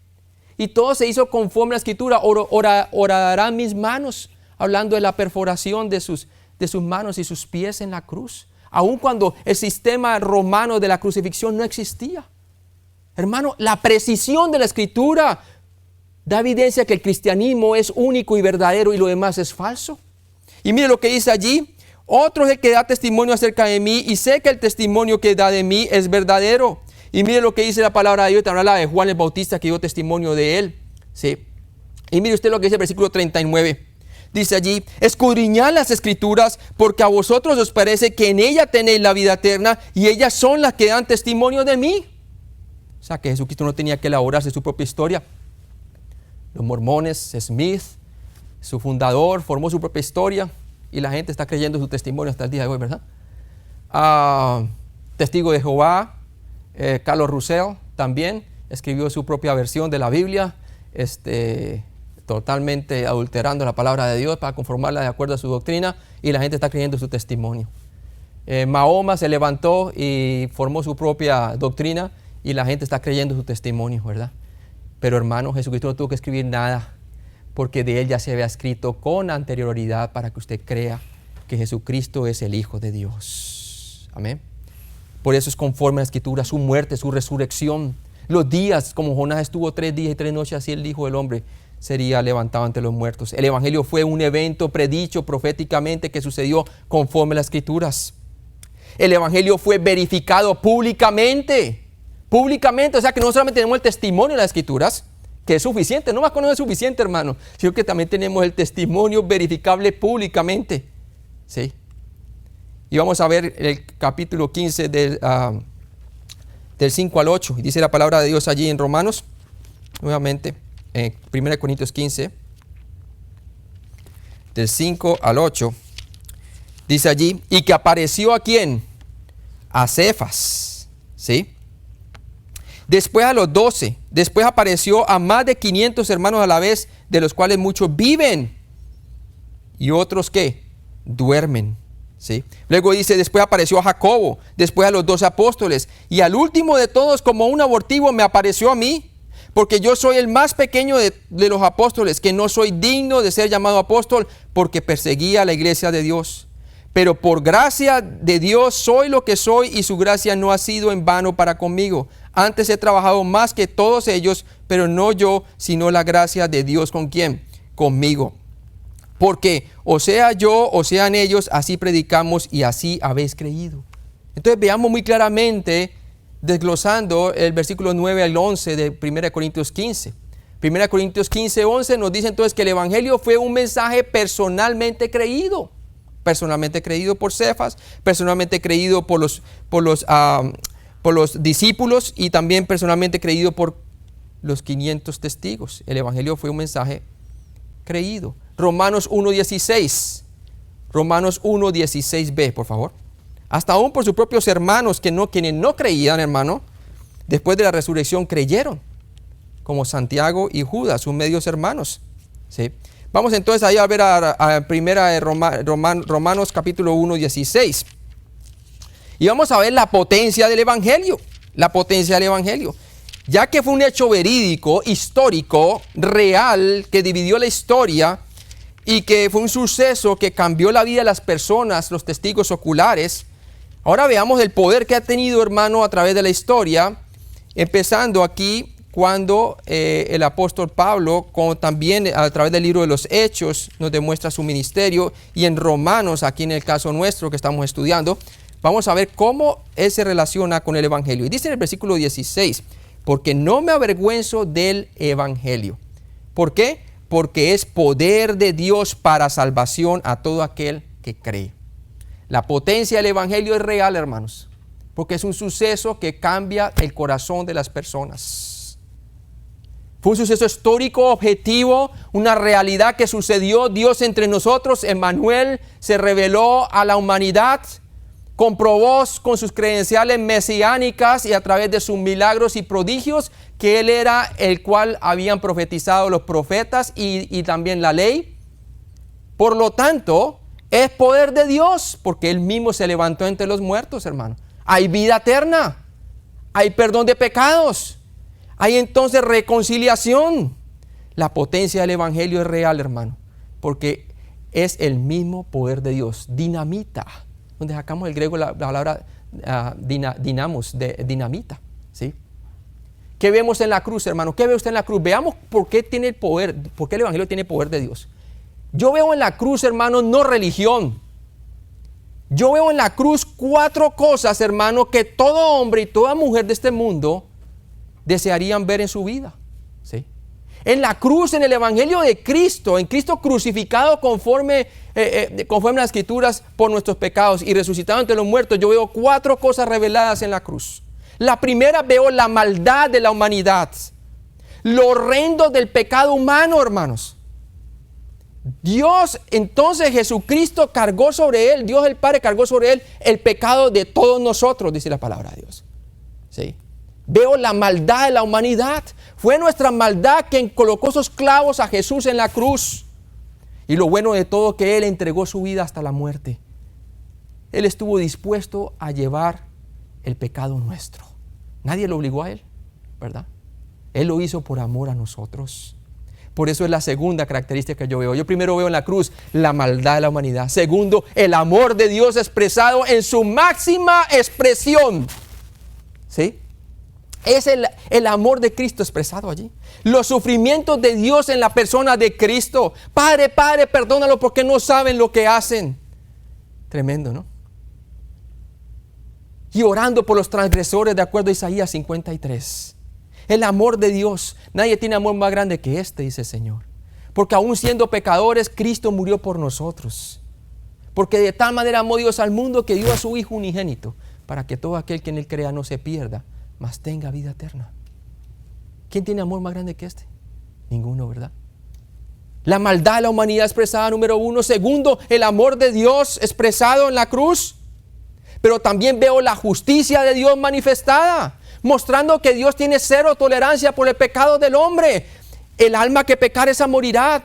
Y todo se hizo conforme a la Escritura. Orarán mis manos, hablando de la perforación de sus manos y sus pies en la cruz. Aun cuando el sistema romano de la crucifixión no existía. Hermano, la precisión de la Escritura da evidencia que el cristianismo es único y verdadero y lo demás es falso. Y mire lo que dice allí. Otro es el que da testimonio acerca de mí y sé que el testimonio que da de mí es verdadero. Y mire lo que dice la palabra de Dios. Te habla de Juan el Bautista que dio testimonio de él. ¿Sí? Y mire usted lo que dice el versículo 39. Dice allí, escudriñad las Escrituras porque a vosotros os parece que en ella tenéis la vida eterna y ellas son las que dan testimonio de mí. O sea que Jesucristo no tenía que elaborarse su propia historia. Los mormones, Smith, su fundador, formó su propia historia y la gente está creyendo su testimonio hasta el día de hoy, ¿verdad? Testigo de Jehová, Carlos Russell también escribió su propia versión de la Biblia, totalmente adulterando la palabra de Dios para conformarla de acuerdo a su doctrina y la gente está creyendo su testimonio. Mahoma se levantó y formó su propia doctrina y la gente está creyendo su testimonio, ¿verdad? Pero hermano, Jesucristo no tuvo que escribir nada porque de él ya se había escrito con anterioridad para que usted crea que Jesucristo es el Hijo de Dios. Amén. Por eso es conforme a la Escritura, su muerte, su resurrección. Los días, como Jonás estuvo 3 días y 3 noches, así el Hijo del Hombre sería levantado ante los muertos. El Evangelio fue un evento predicho proféticamente que sucedió conforme a las Escrituras. El Evangelio fue verificado públicamente. Públicamente, o sea que no solamente tenemos el testimonio de las Escrituras, que es suficiente, no más que no es suficiente, hermano, sino que también tenemos el testimonio verificable públicamente. ¿Sí? Y vamos a ver el capítulo 15 del 5 al 8. Y dice la palabra de Dios allí en Romanos, nuevamente, en 1 Corintios 15, del 5 al 8. Dice allí, y que apareció ¿a quién? A Cefas, ¿sí? Después a los 12, después apareció a más de 500 hermanos a la vez, de los cuales muchos viven y otros ¿qué? Duermen. ¿Sí? Luego dice, después apareció a Jacobo, después a los 12 apóstoles y al último de todos como un abortivo me apareció a mí, porque yo soy el más pequeño de los apóstoles, que no soy digno de ser llamado apóstol porque perseguía a la iglesia de Dios. Pero por gracia de Dios soy lo que soy y su gracia no ha sido en vano para conmigo. Antes he trabajado más que todos ellos, pero no yo, sino la gracia de Dios. ¿Con quién? Conmigo. Porque o sea yo o sean ellos, así predicamos y así habéis creído. Entonces veamos muy claramente, desglosando el versículo 9 al 11 de 1 Corintios 15. 1 Corintios 15, 11 nos dice entonces que el Evangelio fue un mensaje personalmente creído. Personalmente creído por Cefas, personalmente creído por los discípulos y también personalmente creído por los 500 testigos. El Evangelio fue un mensaje creído. Romanos 1.16. Romanos 1.16b, por favor. Hasta aún por sus propios hermanos quienes no creían, hermano, después de la resurrección creyeron, como Santiago y Judas, sus medios hermanos. ¿Sí? Vamos entonces ahí a ver a primera de Romanos capítulo 1.16. Y vamos a ver la potencia del Evangelio. La potencia del Evangelio. Ya que fue un hecho verídico, histórico, real, que dividió la historia y que fue un suceso que cambió la vida de las personas, los testigos oculares. Ahora veamos el poder que ha tenido, hermano, a través de la historia, empezando aquí cuando el apóstol Pablo, también a través del libro de los Hechos, nos demuestra su ministerio, y en Romanos, aquí en el caso nuestro que estamos estudiando, vamos a ver cómo él se relaciona con el Evangelio. Y dice en el versículo 16, porque no me avergüenzo del Evangelio. ¿Por qué? Porque es poder de Dios para salvación a todo aquel que cree. La potencia del Evangelio es real, hermanos, porque es un suceso que cambia el corazón de las personas. Fue un suceso histórico, objetivo, una realidad que sucedió. Dios entre nosotros, Emmanuel, se reveló a la humanidad, comprobó con sus credenciales mesiánicas y a través de sus milagros y prodigios que Él era el cual habían profetizado los profetas y también la ley. Por lo tanto, es poder de Dios, porque Él mismo se levantó entre los muertos, hermano. Hay vida eterna, hay perdón de pecados. Hay entonces reconciliación. La potencia del Evangelio es real, hermano, porque es el mismo poder de Dios. Dinamita, donde sacamos el griego la palabra dinamos, de dinamita, ¿sí? ¿Qué vemos en la cruz, hermano? ¿Qué ve usted en la cruz? Veamos por qué tiene el poder, por qué el Evangelio tiene poder de Dios. Yo veo en la cruz, hermano, no religión. Yo veo en la cruz 4 cosas, hermano, que todo hombre y toda mujer de este mundo desearían ver en su vida, ¿sí? En la cruz, en el Evangelio de Cristo, en Cristo crucificado conforme las Escrituras por nuestros pecados y resucitado entre los muertos, yo veo 4 cosas reveladas en la cruz. La primera, veo la maldad de la humanidad, lo horrendo del pecado humano, hermanos. Dios, entonces Jesucristo cargó sobre Él, Dios el Padre cargó sobre Él el pecado de todos nosotros, dice la palabra de Dios, ¿sí? Veo la maldad de la humanidad. Fue nuestra maldad quien colocó esos clavos a Jesús en la cruz. Y lo bueno de todo, que Él entregó su vida hasta la muerte. Él estuvo dispuesto a llevar el pecado nuestro. Nadie lo obligó a Él, ¿verdad? Él lo hizo por amor a nosotros. Por eso es la segunda característica que yo veo. Yo primero veo en la cruz la maldad de la humanidad. Segundo, el amor de Dios expresado en su máxima expresión, ¿sí? Es el amor de Cristo expresado allí. Los sufrimientos de Dios en la persona de Cristo. Padre, Padre, perdónalo porque no saben lo que hacen. Tremendo, ¿no? Y orando por los transgresores, de acuerdo a Isaías 53. El amor de Dios. Nadie tiene amor más grande que este, dice el Señor. Porque aún siendo pecadores, Cristo murió por nosotros. Porque de tal manera amó Dios al mundo que dio a su Hijo unigénito, para que todo aquel que en Él crea no se pierda, mas tenga vida eterna. ¿Quién tiene amor más grande que este? Ninguno, ¿verdad? La maldad de la humanidad expresada, número 1. Segundo, el amor de Dios expresado en la cruz. Pero también veo la justicia de Dios manifestada, mostrando que Dios tiene 0 tolerancia por el pecado del hombre. El alma que pecare, esa morirá.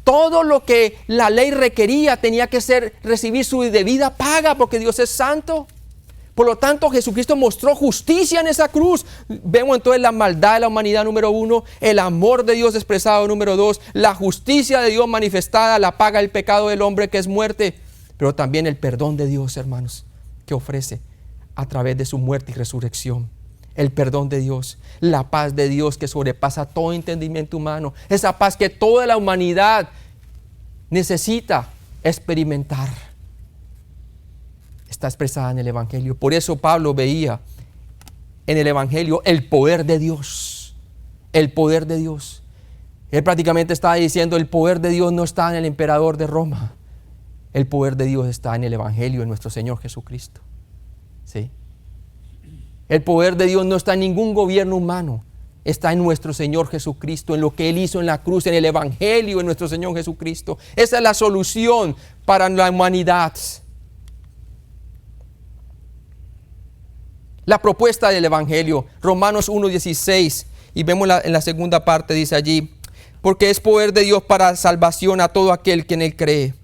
Todo lo que la ley requería tenía que recibir su debida paga, porque Dios es santo. Por lo tanto, Jesucristo mostró justicia en esa cruz. Vemos entonces la maldad de la humanidad, número 1, el amor de Dios expresado, número 2, la justicia de Dios manifestada, la paga del pecado del hombre, que es muerte, pero también el perdón de Dios, hermanos, que ofrece a través de su muerte y resurrección. El perdón de Dios, la paz de Dios que sobrepasa todo entendimiento humano, esa paz que toda la humanidad necesita experimentar. Está expresada en el Evangelio. Por eso Pablo veía en el Evangelio el poder de Dios. El poder de Dios. Él prácticamente estaba diciendo, el poder de Dios no está en el emperador de Roma. El poder de Dios está en el Evangelio, en nuestro Señor Jesucristo. ¿Sí? El poder de Dios no está en ningún gobierno humano. Está en nuestro Señor Jesucristo, en lo que Él hizo en la cruz, en el Evangelio, en nuestro Señor Jesucristo. Esa es la solución para la humanidad. La propuesta del Evangelio, Romanos 1:16, y vemos en la segunda parte, dice allí, porque es poder de Dios para salvación a todo aquel que en Él cree.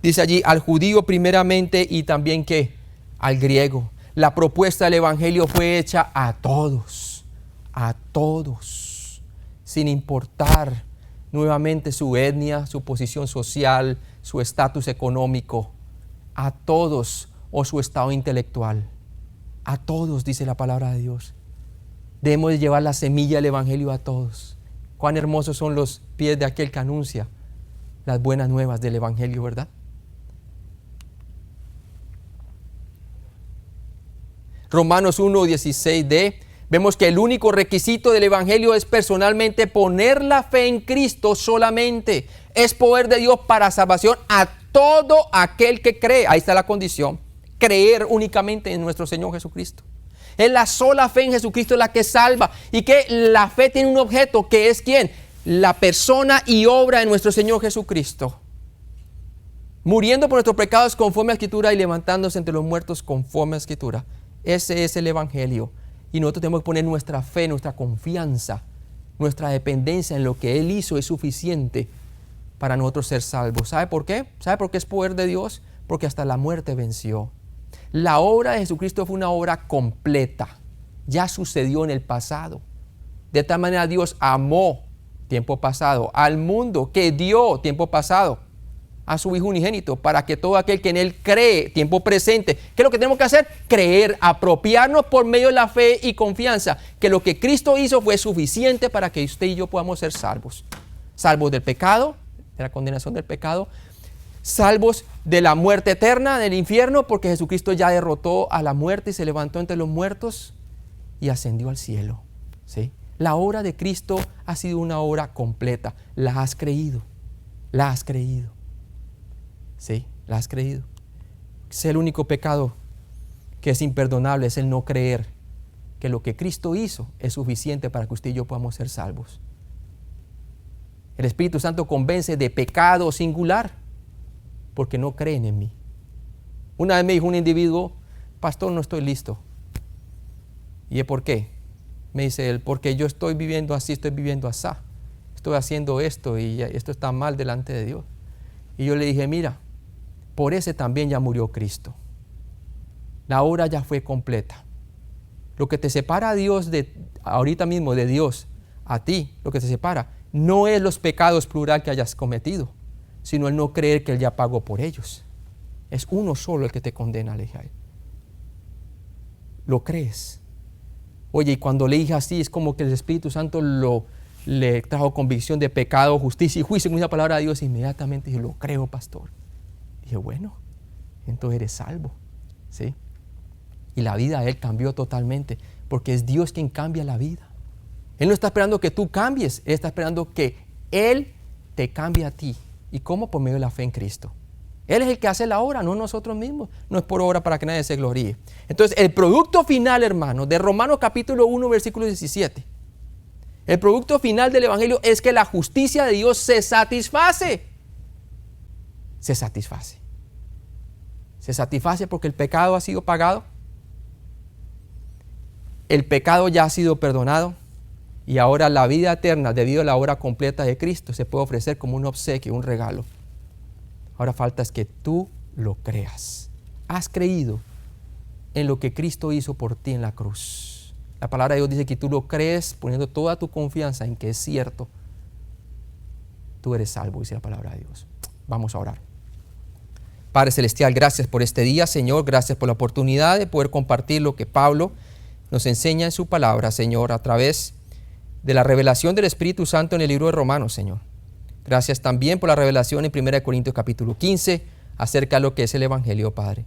Dice allí, al judío primeramente y también ¿qué? Al griego. La propuesta del Evangelio fue hecha a todos, sin importar nuevamente su etnia, su posición social, su estatus económico, a todos, o su estado intelectual. A todos, dice la palabra de Dios. Debemos de llevar la semilla del Evangelio a todos. Cuán hermosos son los pies de aquel que anuncia las buenas nuevas del Evangelio, ¿verdad? Romanos 1:16d, vemos que el único requisito del Evangelio es personalmente poner la fe en Cristo solamente. Es poder de Dios para salvación a todo aquel que cree. Ahí está la condición. Creer únicamente en nuestro Señor Jesucristo. Es la sola fe en Jesucristo la que salva. Y que la fe tiene un objeto, que es ¿quién? La persona y obra de nuestro Señor Jesucristo. Muriendo por nuestros pecados conforme a la Escritura y levantándose entre los muertos conforme a la Escritura. Ese es el Evangelio. Y nosotros tenemos que poner nuestra fe, nuestra confianza, nuestra dependencia en lo que Él hizo es suficiente para nosotros ser salvos. ¿Sabe por qué? ¿Sabe por qué es poder de Dios? Porque hasta la muerte venció. La obra de Jesucristo fue una obra completa. Ya sucedió en el pasado. De tal manera Dios amó, tiempo pasado, al mundo, que dio, tiempo pasado, a su Hijo unigénito, para que todo aquel que en Él cree, tiempo presente. ¿Qué es lo que tenemos que hacer? Creer, apropiarnos por medio de la fe y confianza, que lo que Cristo hizo fue suficiente para que usted y yo podamos ser salvos. Salvos del pecado, de la condenación del pecado, salvos de la muerte eterna, del infierno, porque Jesucristo ya derrotó a la muerte y se levantó entre los muertos y ascendió al cielo. ¿Sí? La obra de Cristo ha sido una obra completa. ¿La has creído? ¿La has creído? Sí, ¿la has creído? Es el único pecado que es imperdonable, es el no creer que lo que Cristo hizo es suficiente para que usted y yo podamos ser salvos. El Espíritu Santo convence de pecado singular porque no creen en mí. Una vez me dijo un individuo, pastor, no estoy listo. ¿Y por qué? Me dice él, porque yo estoy viviendo así, estoy viviendo así. Estoy haciendo esto y esto está mal delante de Dios. Y yo le dije, mira, por ese también ya murió Cristo. La obra ya fue completa. Lo que te separa a Dios ahorita mismo de Dios, a ti, lo que te separa, no es los pecados plural que hayas cometido, sino el no creer que Él ya pagó por ellos. Es uno solo el que te condena, le dije a él. ¿Lo crees? Oye, y cuando le dije así, es como que el Espíritu Santo le trajo convicción de pecado, justicia y juicio, en una palabra de Dios. Inmediatamente dije, lo creo, pastor. Dije, bueno, entonces eres salvo, ¿sí? Y la vida de Él cambió totalmente, porque es Dios quien cambia la vida. Él no está esperando que tú cambies, Él está esperando que Él te cambie a ti. ¿Y cómo? Por medio de la fe en Cristo. Él es el que hace la obra, no nosotros mismos. No es por obra para que nadie se gloríe. Entonces, el producto final, hermano, de Romanos capítulo 1, versículo 17. El producto final del Evangelio es que la justicia de Dios se satisface. Se satisface. Se satisface porque el pecado ha sido pagado. El pecado ya ha sido perdonado. Y ahora la vida eterna, debido a la obra completa de Cristo, se puede ofrecer como un obsequio, un regalo. Ahora falta es que tú lo creas. Has creído en lo que Cristo hizo por ti en la cruz. La palabra de Dios dice que tú lo crees poniendo toda tu confianza en que es cierto. Tú eres salvo, dice la palabra de Dios. Vamos a orar. Padre Celestial, gracias por este día, Señor. Gracias por la oportunidad de poder compartir lo que Pablo nos enseña en su palabra, Señor, a través de la revelación del Espíritu Santo en el libro de Romanos, Señor. Gracias también por la revelación en 1 Corintios capítulo 15 acerca de lo que es el Evangelio, Padre.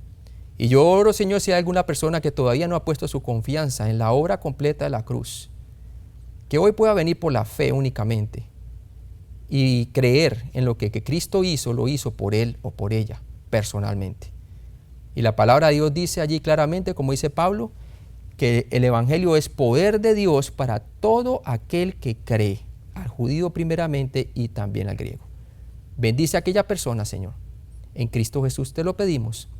Y yo oro, Señor, si hay alguna persona que todavía no ha puesto su confianza en la obra completa de la cruz, que hoy pueda venir por la fe únicamente y creer en lo que Cristo hizo, lo hizo por él o por ella personalmente. Y la palabra de Dios dice allí claramente, como dice Pablo, que el Evangelio es poder de Dios para todo aquel que cree, al judío primeramente y también al griego. Bendice a aquella persona, Señor. En Cristo Jesús te lo pedimos.